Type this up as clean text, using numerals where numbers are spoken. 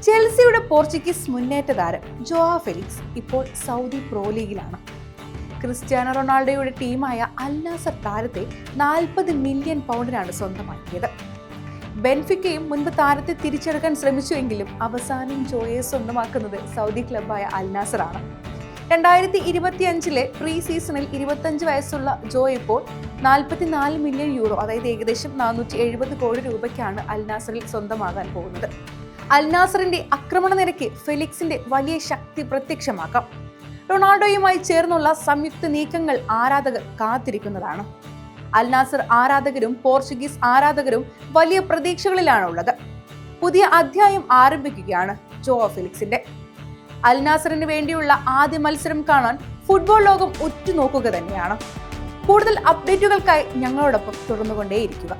ചെൽസിയുടെ പോർച്ചുഗീസ് മുന്നേറ്റ താരം ജോആ ഫെലിക്സ് ഇപ്പോൾ സൗദി പ്രോ ലീഗിലാണ്. ക്രിസ്ത്യാനോ റൊണാൾഡോയുടെ ടീമായ അൽ നാസർ താരത്തെ 40 മില്യൺ പൗണ്ടിനാണ് സ്വന്തമാക്കിയത്. ബെൻഫിക്കയും മുൻപ് താരത്തെ തിരിച്ചെടുക്കാൻ ശ്രമിച്ചുവെങ്കിലും അവസാനം ജോയെ സ്വന്തമാക്കുന്നത് സൗദി ക്ലബായ അൽ നാസർ ആണ്. 2025 പ്രീ സീസണിൽ 25 വയസ്സുള്ള ജോ ഇപ്പോൾ 44 മില്യൺ യൂറോ, അതായത് ഏകദേശം 470 കോടി രൂപയ്ക്കാണ് അൽ നാസറിൽ സ്വന്തമാകാൻ പോകുന്നത്. അൽ നാസറിന്റെ ആക്രമണ നിരക്ക് ഫെലിക്സിന്റെ വലിയ ശക്തി പ്രത്യക്ഷമാക്കാം. റൊണാൾഡോയുമായി ചേർന്നുള്ള സംയുക്ത നീക്കങ്ങൾ ആരാധകർ കാത്തിരിക്കുന്നതാണ്. അൽ നാസർ ആരാധകരും പോർച്ചുഗീസ് ആരാധകരും വലിയ പ്രതീക്ഷകളിലാണുള്ളത്. പുതിയ അധ്യായം ആരംഭിക്കുകയാണ് ജോആ ഫെലിക്സിന്റെ. അൽ നാസറിന് വേണ്ടിയുള്ള ആദ്യ മത്സരം കാണാൻ ഫുട്ബോൾ ലോകം ഉറ്റുനോക്കുക തന്നെയാണ്. കൂടുതൽ അപ്ഡേറ്റുകൾക്കായി ഞങ്ങളോടൊപ്പം തുടർന്നുകൊണ്ടേയിരിക്കുക.